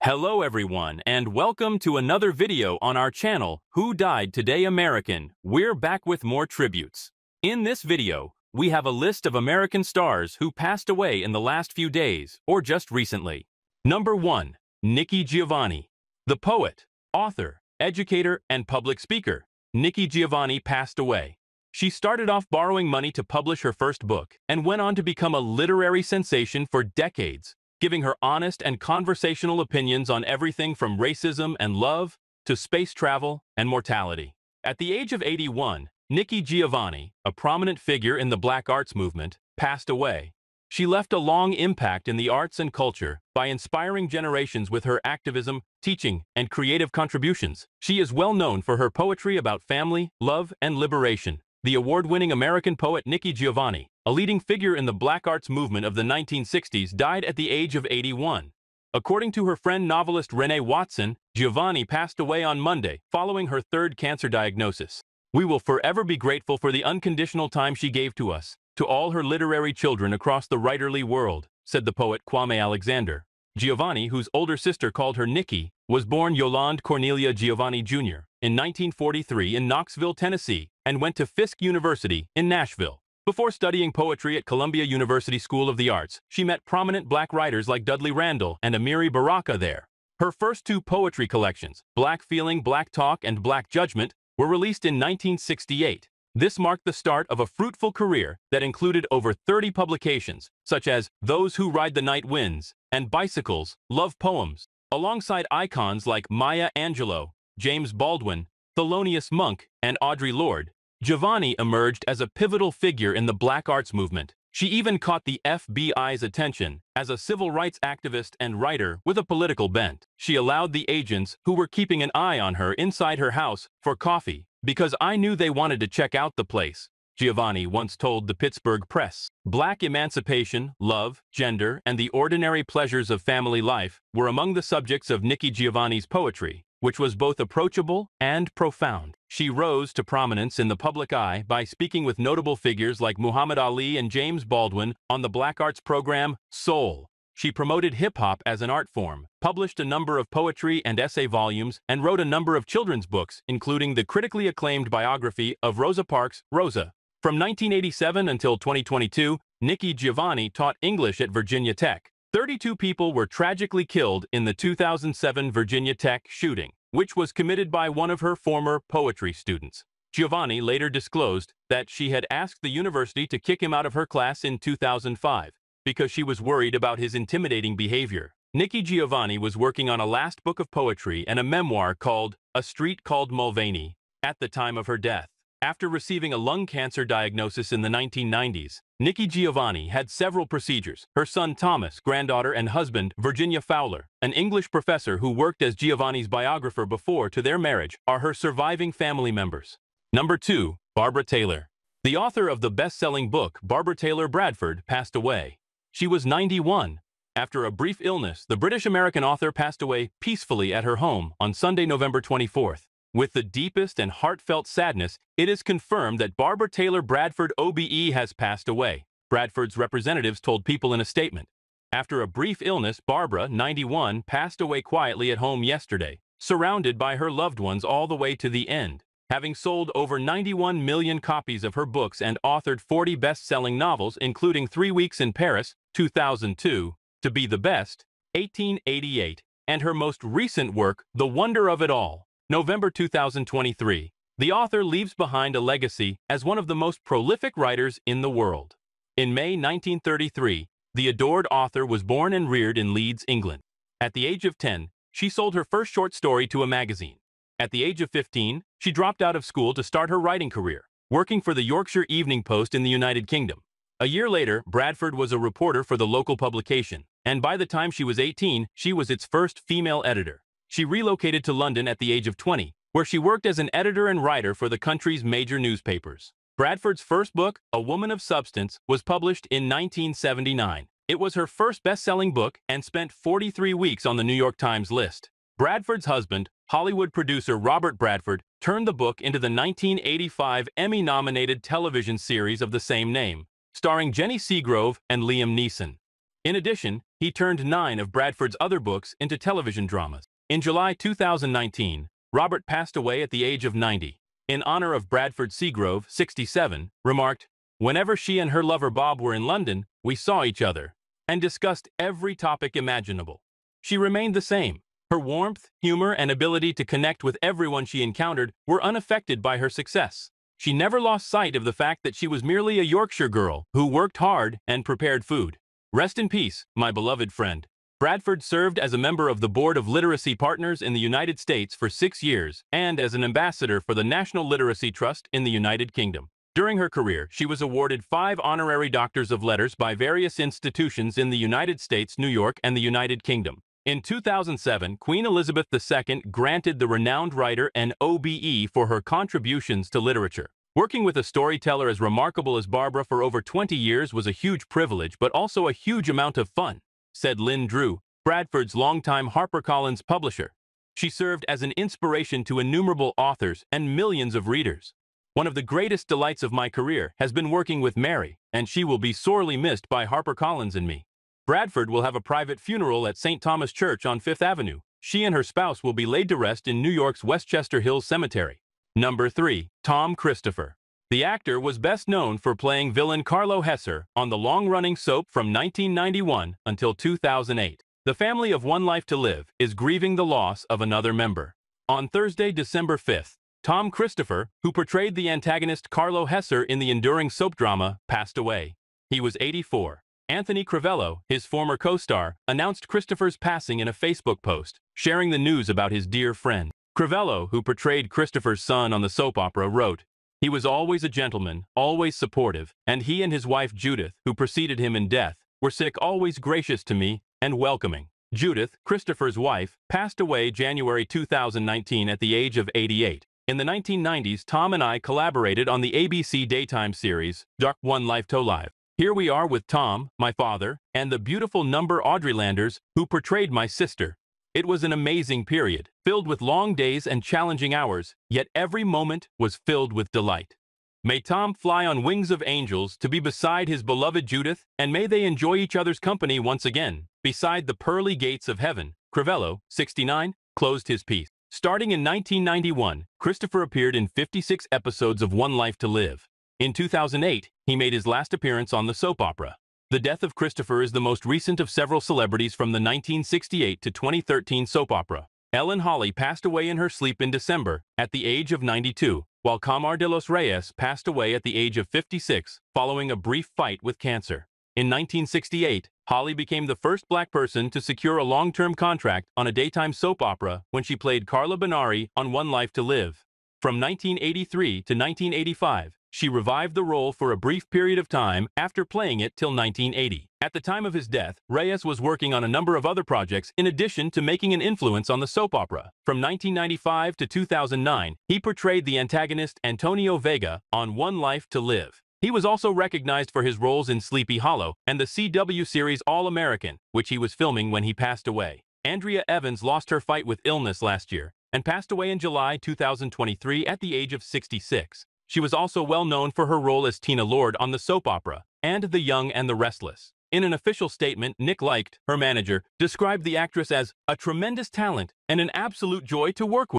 Hello everyone, and welcome to another video on our channel, Who Died Today American? We're back with more tributes. In this video, we have a list of American stars who passed away in the last few days, or just recently. Number 1. Nikki Giovanni. The poet, author, educator, and public speaker, Nikki Giovanni passed away. She started off borrowing money to publish her first book, and went on to become a literary sensation for decades, giving her honest and conversational opinions on everything from racism and love to space travel and mortality. At the age of 81, Nikki Giovanni, a prominent figure in the Black arts movement, passed away. She left a long impact in the arts and culture by inspiring generations with her activism, teaching, and creative contributions. She is well known for her poetry about family, love, and liberation. The award-winning American poet Nikki Giovanni, a leading figure in the Black arts movement of the 1960s, died at the age of 81. According to her friend novelist Renee Watson, Giovanni passed away on Monday, following her third cancer diagnosis. We will forever be grateful for the unconditional time she gave to us, to all her literary children across the writerly world, said the poet Kwame Alexander. Giovanni, whose older sister called her Nikki, was born Yolande Cornelia Giovanni Jr. in 1943 in Knoxville, Tennessee, and went to Fisk University in Nashville. Before studying poetry at Columbia University School of the Arts, she met prominent Black writers like Dudley Randall and Amiri Baraka there. Her first two poetry collections, Black Feeling, Black Talk, and Black Judgment, were released in 1968. This marked the start of a fruitful career that included over 30 publications, such as Those Who Ride the Night Winds and Bicycles, Love Poems, alongside icons like Maya Angelou, James Baldwin, Thelonious Monk, and Audre Lorde. Giovanni emerged as a pivotal figure in the Black arts movement. She even caught the FBI's attention as a civil rights activist and writer with a political bent. She allowed the agents who were keeping an eye on her inside her house for coffee, because I knew they wanted to check out the place, Giovanni once told the Pittsburgh Press. Black emancipation, love, gender, and the ordinary pleasures of family life were among the subjects of Nikki Giovanni's poetry, which was both approachable and profound. She rose to prominence in the public eye by speaking with notable figures like Muhammad Ali and James Baldwin on the Black arts program Soul. She promoted hip-hop as an art form, published a number of poetry and essay volumes, and wrote a number of children's books, including the critically acclaimed biography of Rosa Parks, Rosa. From 1987 until 2022, Nikki Giovanni taught English at Virginia Tech. 32 people were tragically killed in the 2007 Virginia Tech shooting, which was committed by one of her former poetry students. Giovanni later disclosed that she had asked the university to kick him out of her class in 2005 because she was worried about his intimidating behavior. Nikki Giovanni was working on a last book of poetry and a memoir called A Street Called Mulvaney at the time of her death. After receiving a lung cancer diagnosis in the 1990s, Nikki Giovanni had several procedures. Her son Thomas, granddaughter, and husband Virginia Fowler, an English professor who worked as Giovanni's biographer before to their marriage, are her surviving family members. Number 2. Barbara Taylor. The author of the best-selling book Barbara Taylor Bradford passed away. She was 91. After a brief illness, the British-American author passed away peacefully at her home on Sunday, November 24th. With the deepest and heartfelt sadness, it is confirmed that Barbara Taylor Bradford OBE has passed away, Bradford's representatives told People in a statement. After a brief illness, Barbara, 91, passed away quietly at home yesterday, surrounded by her loved ones all the way to the end. Having sold over 91 million copies of her books and authored 40 best-selling novels, including 3 Weeks in Paris, 2002, To Be the Best, 1888, and her most recent work, The Wonder of It All, November 2023, the author leaves behind a legacy as one of the most prolific writers in the world. In May 1933, the adored author was born and reared in Leeds, England. At the age of 10, she sold her first short story to a magazine. At the age of 15, she dropped out of school to start her writing career, working for the Yorkshire Evening Post in the United Kingdom. A year later, Bradford was a reporter for the local publication, and by the time she was 18, she was its first female editor. She relocated to London at the age of 20, where she worked as an editor and writer for the country's major newspapers. Bradford's first book, A Woman of Substance, was published in 1979. It was her first best-selling book and spent 43 weeks on the New York Times list. Bradford's husband, Hollywood producer Robert Bradford, turned the book into the 1985 Emmy-nominated television series of the same name, starring Jenny Seagrove and Liam Neeson. In addition, he turned 9 of Bradford's other books into television dramas. In July 2019, Robert passed away at the age of 90. In honor of Bradford Seagrove, 67, remarked, "Whenever she and her lover Bob were in London, we saw each other and discussed every topic imaginable. She remained the same. Her warmth, humor, and ability to connect with everyone she encountered were unaffected by her success. She never lost sight of the fact that she was merely a Yorkshire girl who worked hard and prepared food. Rest in peace, my beloved friend." Bradford served as a member of the Board of Literacy Partners in the United States for 6 years and as an ambassador for the National Literacy Trust in the United Kingdom. During her career, she was awarded 5 honorary doctors of letters by various institutions in the United States, New York, and the United Kingdom. In 2007, Queen Elizabeth II granted the renowned writer an OBE for her contributions to literature. Working with a storyteller as remarkable as Barbara for over 20 years was a huge privilege, but also a huge amount of fun, said Lynn Drew, Bradford's longtime HarperCollins publisher. She served as an inspiration to innumerable authors and millions of readers. "One of the greatest delights of my career has been working with Mary, and she will be sorely missed by HarperCollins and me." Bradford will have a private funeral at St. Thomas Church on 5th Avenue. She and her spouse will be laid to rest in New York's Westchester Hills Cemetery. Number 3. Tom Christopher. The actor was best known for playing villain Carlo Hesser on the long-running soap from 1991 until 2008. The family of One Life to Live is grieving the loss of another member. On Thursday, December 5th, Tom Christopher, who portrayed the antagonist Carlo Hesser in the enduring soap drama, passed away. He was 84. Anthony Crivello, his former co-star, announced Christopher's passing in a Facebook post, sharing the news about his dear friend. Crivello, who portrayed Christopher's son on the soap opera, wrote, "He was always a gentleman, always supportive, and he and his wife Judith, who preceded him in death, were sick, always gracious to me and welcoming." Judith, Christopher's wife, passed away January 2019 at the age of 88. In the 1990s, Tom and I collaborated on the ABC daytime series, Dark One Life to Live. Here we are with Tom, my father, and the beautiful number Audrey Landers, who portrayed my sister. It was an amazing period, filled with long days and challenging hours, yet every moment was filled with delight. May Tom fly on wings of angels to be beside his beloved Judith, and may they enjoy each other's company once again, beside the pearly gates of heaven. Crivello, 69, closed his piece. Starting in 1991, Christopher appeared in 56 episodes of One Life to Live. In 2008, he made his last appearance on the soap opera. The death of Christopher is the most recent of several celebrities from the 1968 to 2013 soap opera. Ellen Hawley passed away in her sleep in December at the age of 92, while Camar de los Reyes passed away at the age of 56 following a brief fight with cancer. In 1968, Hawley became the first black person to secure a long-term contract on a daytime soap opera when she played Carla Benari on One Life to Live. From 1983 to 1985, she revived the role for a brief period of time after playing it till 1980. At the time of his death, Reyes was working on a number of other projects in addition to making an influence on the soap opera. From 1995 to 2009, he portrayed the antagonist Antonio Vega on One Life to Live. He was also recognized for his roles in Sleepy Hollow and the CW series All-American, which he was filming when he passed away. Andrea Evans lost her fight with illness last year and passed away in July 2023 at the age of 66. She was also well known for her role as Tina Lord on the soap opera and The Young and the Restless. In an official statement, Nick Licht, her manager, described the actress as a tremendous talent and an absolute joy to work with.